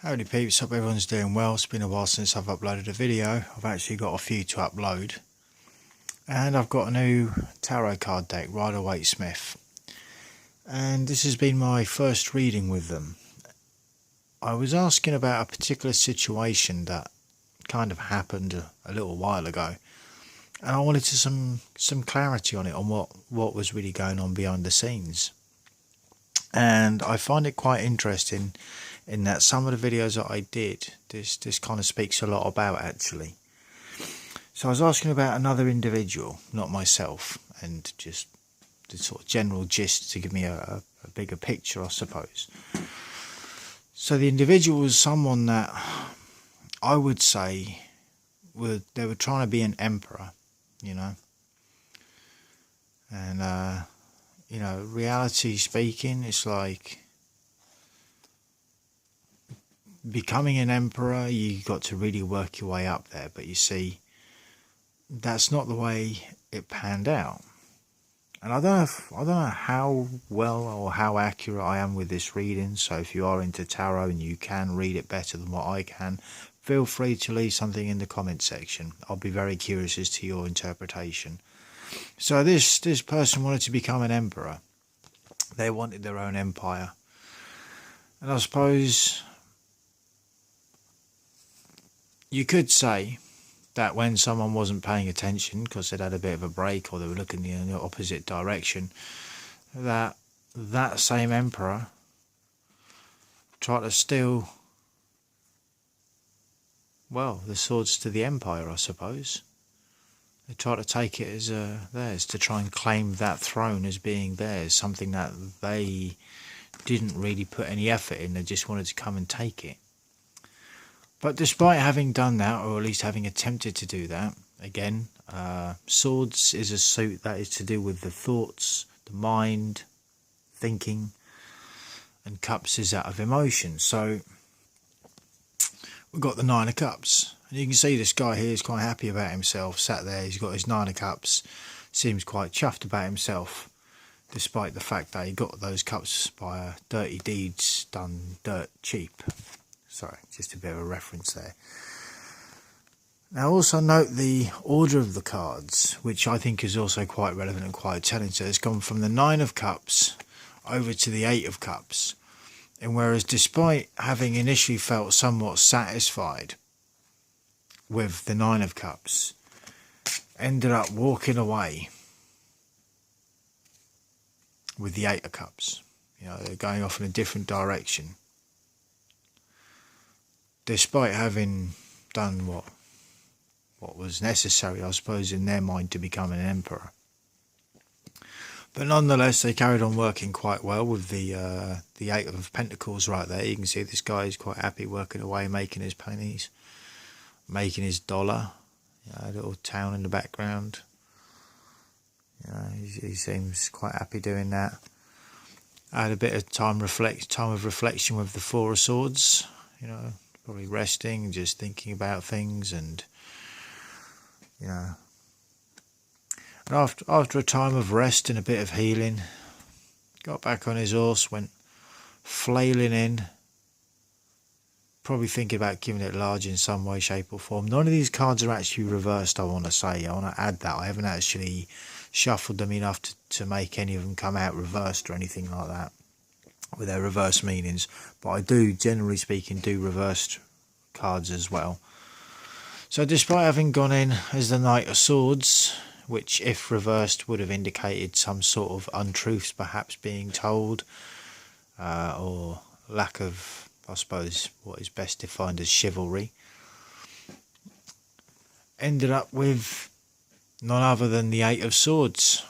Howdy peeps, hope everyone's doing well. It's been a while since I've uploaded a video. I've actually got a few to upload. And I've got a new tarot card deck, Rider-Waite-Smith. And this has been my first reading with them. I was asking about a particular situation that kind of happened a little while ago. And I wanted some clarity on it, on what was really going on behind the scenes. And I find it quite interesting in that some of the videos that I did, this kind of speaks a lot about actually. So I was asking about another individual, not myself, and just the sort of general gist to give me a bigger picture, I suppose. So the individual was someone that I would say they were trying to be an emperor, you know. And you know, reality speaking, it's like becoming an emperor, you got to really work your way up there. But you see, that's not the way it panned out. And I don't know how well or how accurate I am with this reading. So if you are into tarot and you can read it better than what I can, feel free to leave something in the comment section. I'll be very curious as to your interpretation. So this person wanted to become an emperor. They wanted their own empire. And I suppose you could say that when someone wasn't paying attention because they'd had a bit of a break or they were looking in the opposite direction, that same emperor tried to steal, well, the swords to the empire, I suppose. They tried to take it as theirs, to try and claim that throne as being theirs, something that they didn't really put any effort in. They just wanted to come and take it. But despite having done that, or at least having attempted to do that, again, swords is a suit that is to do with the thoughts, the mind, thinking, and cups is that of emotion. So we've got the Nine of Cups. And you can see this guy here is quite happy about himself, sat there, he's got his Nine of Cups, seems quite chuffed about himself, despite the fact that he got those cups by dirty deeds done dirt cheap. Sorry, just a bit of a reference there. Now also note the order of the cards, which I think is also quite relevant and quite telling. So it's gone from the Nine of Cups over to the Eight of Cups. And whereas despite having initially felt somewhat satisfied with the Nine of Cups, ended up walking away with the Eight of Cups. You know, they're going off in a different direction. Despite having done what was necessary, I suppose, in their mind to become an emperor. But nonetheless, they carried on working quite well with the Eight of Pentacles right there. You can see this guy is quite happy working away, making his pennies, making his dollar. You know, a little town in the background. You know, he seems quite happy doing that. I had a bit of time of reflection with the Four of Swords. You know, probably resting, just thinking about things, and you know. And after a time of rest and a bit of healing, got back on his horse, went flailing in, probably thinking about giving it large in some way, shape or form. None of these cards are actually reversed, I want to say. I want to add that. I haven't actually shuffled them enough to make any of them come out reversed or anything like that, with their reverse meanings. But I do, generally speaking, do reversed cards as well. So despite having gone in as the Knight of Swords, which if reversed would have indicated some sort of untruths perhaps being told, or lack of, I suppose, what is best defined as chivalry, ended up with none other than the Eight of Swords,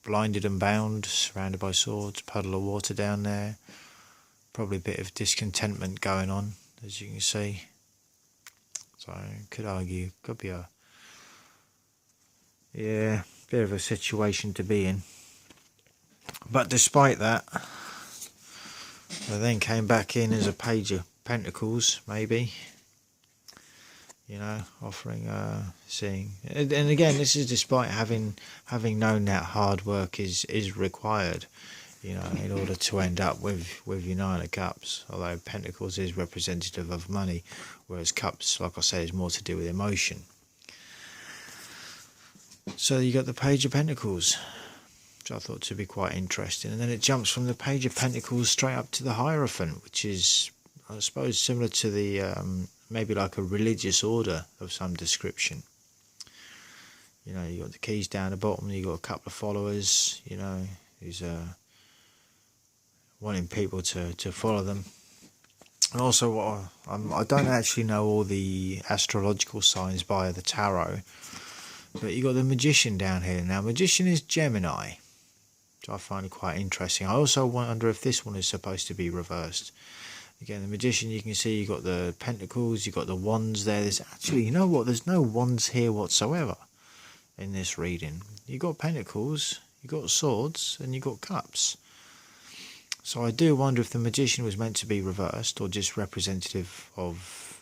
blinded and bound, surrounded by swords, puddle of water down there, probably a bit of discontentment going on, as you can see. So could argue, could be a bit of a situation to be in. But despite that, they then came back in as a Page of Pentacles, maybe. You know, offering, seeing, and again, this is despite having known that hard work is required. you know, in order to end up with your Nine of Cups. Although Pentacles is representative of money, whereas Cups, like I say, is more to do with emotion. So you got the Page of Pentacles, which I thought to be quite interesting, and then it jumps from the Page of Pentacles straight up to the Hierophant, which is, I suppose, similar to the maybe like a religious order of some description. You know, you got the keys down the bottom, you got a couple of followers, you know, who's wanting people to follow them. And also, I don't actually know all the astrological signs via the tarot, but you got the Magician down here. Now, Magician is Gemini, which I find quite interesting. I also wonder if this one is supposed to be reversed. Again, the Magician, you can see you got the Pentacles, you got the Wands there. There's actually, you know what, there's no Wands here whatsoever in this reading. You got Pentacles, you got Swords, and you got Cups. So I do wonder if the Magician was meant to be reversed, or just representative of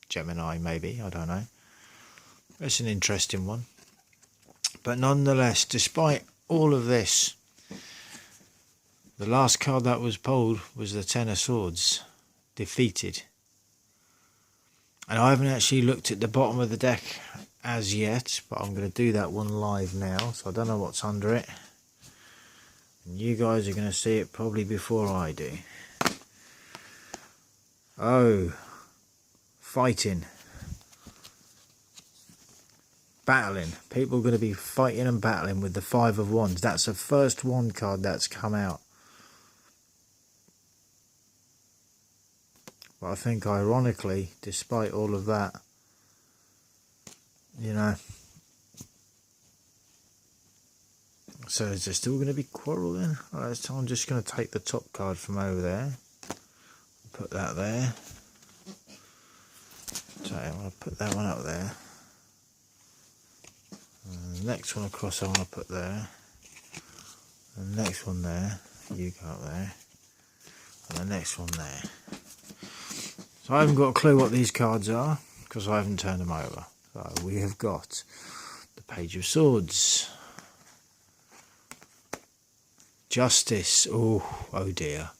Gemini, maybe, I don't know. It's an interesting one. But nonetheless, despite all of this, the last card that was pulled was the Ten of Swords, defeated. And I haven't actually looked at the bottom of the deck as yet, but I'm going to do that one live now, so I don't know what's under it. And you guys are going to see it probably before I do. Oh, fighting. Battling. People are going to be fighting and battling with the Five of Wands. That's the first wand card that's come out. But I think ironically, despite all of that, you know, so is there still going to be quarrelling? Alright, so I'm just going to take the top card from over there, put that there. So I'm going to put that one up there. And the next one across I want to put there. And the next one there, you go up there. And the next one there. So I haven't got a clue what these cards are, because I haven't turned them over. So we have got the Page of Swords. Justice. Oh dear.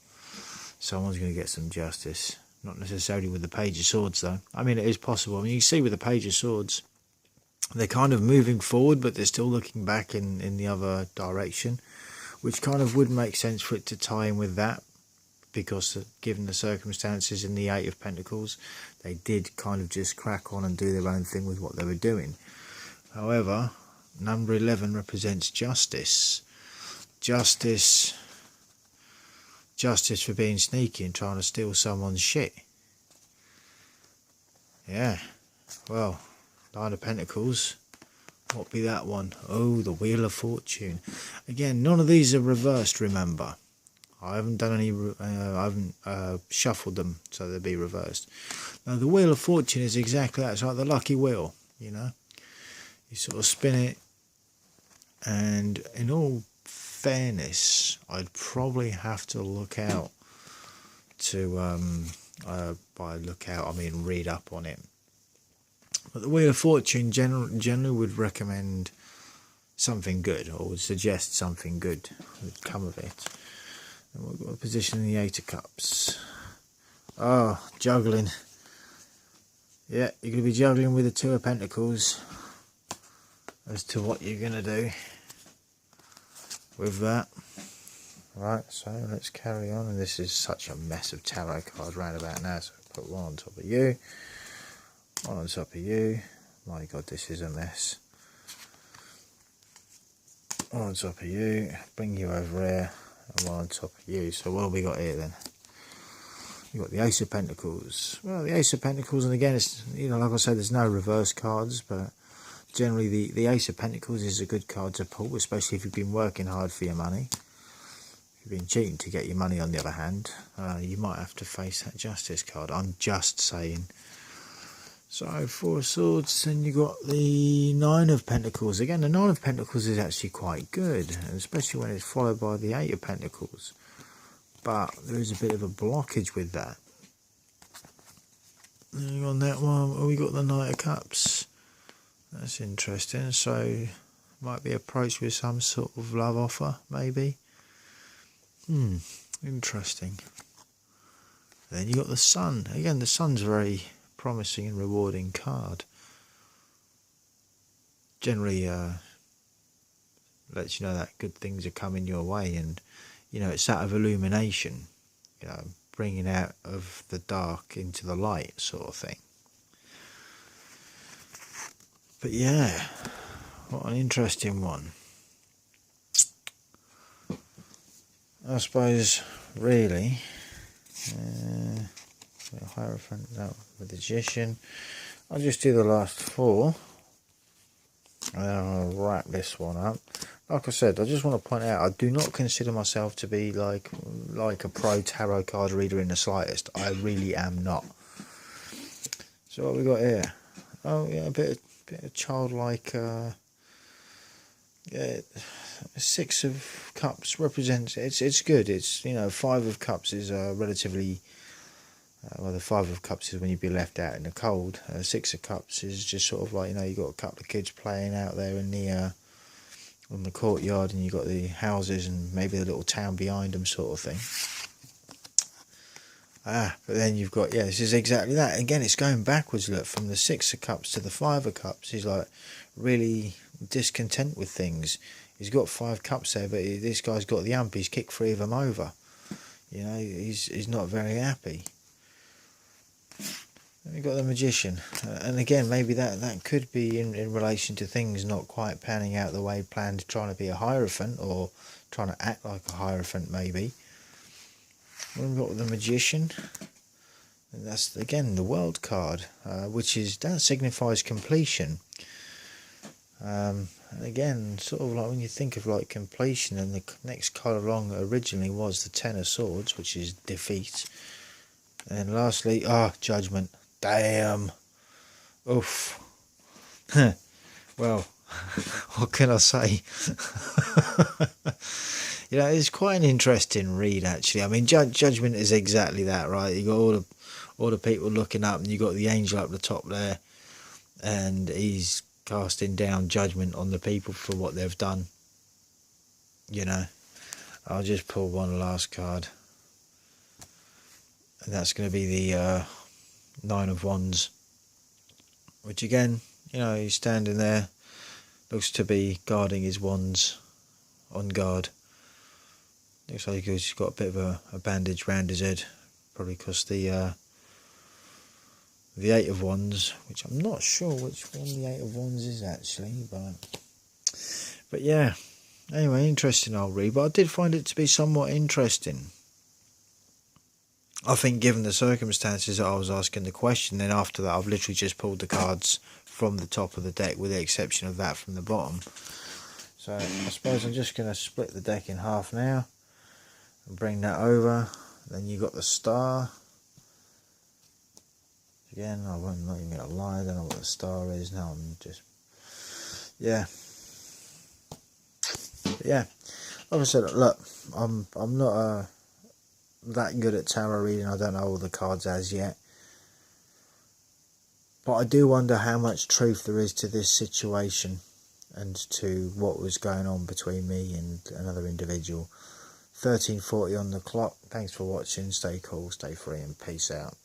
Someone's going to get some justice. Not necessarily with the Page of Swords, though. I mean, it is possible. I mean, you see with the Page of Swords, they're kind of moving forward, but they're still looking back in the other direction, which kind of would make sense for it to tie in with that, because given the circumstances in the Eight of Pentacles, they did kind of just crack on and do their own thing with what they were doing. However, number 11 represents justice. Justice for being sneaky and trying to steal someone's shit. Yeah, well, Nine of Pentacles, what be that one? Oh, the Wheel of Fortune. Again, none of these are reversed, remember. I haven't done any, I haven't shuffled them so they'll be reversed. Now, the Wheel of Fortune is exactly that. It's like the lucky wheel, you know. You sort of spin it, and in all fairness, I'd probably have to look out to, by look out, I mean read up on it. But the Wheel of Fortune generally would recommend something good, or would suggest something good would come of it. And we've got a position in the Eight of Cups. Oh, juggling. Yeah, you're going to be juggling with the Two of Pentacles as to what you're going to do with that. Right, so let's carry on. And this is such a mess of tarot cards round about now. So put one on top of you, one on top of you. My God, this is a mess. One on top of you, bring you over here, and one on top of you. So what have we got here then? You've got the Ace of Pentacles. Well, the Ace of Pentacles, and again, it's, you know, like I said, there's no reverse cards, but generally the Ace of Pentacles is a good card to pull, especially if you've been working hard for your money. If you've been cheating to get your money, on the other hand, you might have to face that Justice card. I'm just saying. So, Four of Swords, then you got the Nine of Pentacles. Again, the Nine of Pentacles is actually quite good, especially when it's followed by the Eight of Pentacles. But there is a bit of a blockage with that. Then on that one, we got the Knight of Cups. That's interesting. So, might be approached with some sort of love offer, maybe. Interesting. Then you got the Sun. Again, the Sun's a very promising and rewarding card. Generally lets you know that good things are coming your way, and it's that of illumination, bringing out of the dark into the light sort of thing. But yeah, what an interesting one. I suppose really Hierophant, no, the Magician. I'll just do the last 4 and then I'll wrap this one up. Like I said, I just want to point out, I do not consider myself to be like a pro tarot card reader in the slightest. I really am not. So what we got here? Oh yeah, a bit of childlike. Yeah, 6 of Cups represents. It's good. It's 5 of Cups is relatively. Well, the 5 of Cups is when you'd be left out in the cold. 6 of Cups is just sort of like, you got a couple of kids playing out there in the on the courtyard, and you got the houses and maybe the little town behind them, sort of thing. But then you've got, this is exactly that. Again, it's going backwards. Look, from the 6 of Cups to the 5 of Cups. He's like really discontent with things. He's got 5 cups there, but this guy's got the ump. He's kicked 3 of them over. He's not very happy. Then we've got the Magician, and again, maybe that could be in relation to things not quite panning out the way planned, trying to be a Hierophant or trying to act like a Hierophant, maybe. Then we've got the Magician, and that's again the World card, that signifies completion. And again, sort of like when you think of like completion, and the next card along originally was the 10 of Swords, which is defeat. And lastly, Judgment. Damn. Oof. Well, what can I say? It's quite an interesting read, actually. I mean, Judgment is exactly that, right? You got all the people looking up, and you got the angel up the top there, and he's casting down judgment on the people for what they've done. I'll just pull one last card, and that's going to be the 9 of Wands, which again, he's standing there, looks to be guarding his wands, on guard. Looks like he's got a bit of a bandage round his head, probably because the 8 of Wands, which I'm not sure which one the 8 of Wands is actually, but yeah, anyway, interesting I'll read, but I did find it to be somewhat interesting. I think given the circumstances that I was asking the question, then after that I've literally just pulled the cards from the top of the deck, with the exception of that from the bottom. So I suppose I'm just going to split the deck in half now and bring that over. Then you got the Star. Again, I'm not even going to lie, I don't know what the Star is now. I'm just, yeah. But yeah, like I said, look, I'm not that good at tarot reading. I don't know all the cards as yet, but I do wonder how much truth there is to this situation and to what was going on between me and another individual. 13:40 on the clock. Thanks for watching. Stay cool, stay free, and peace out.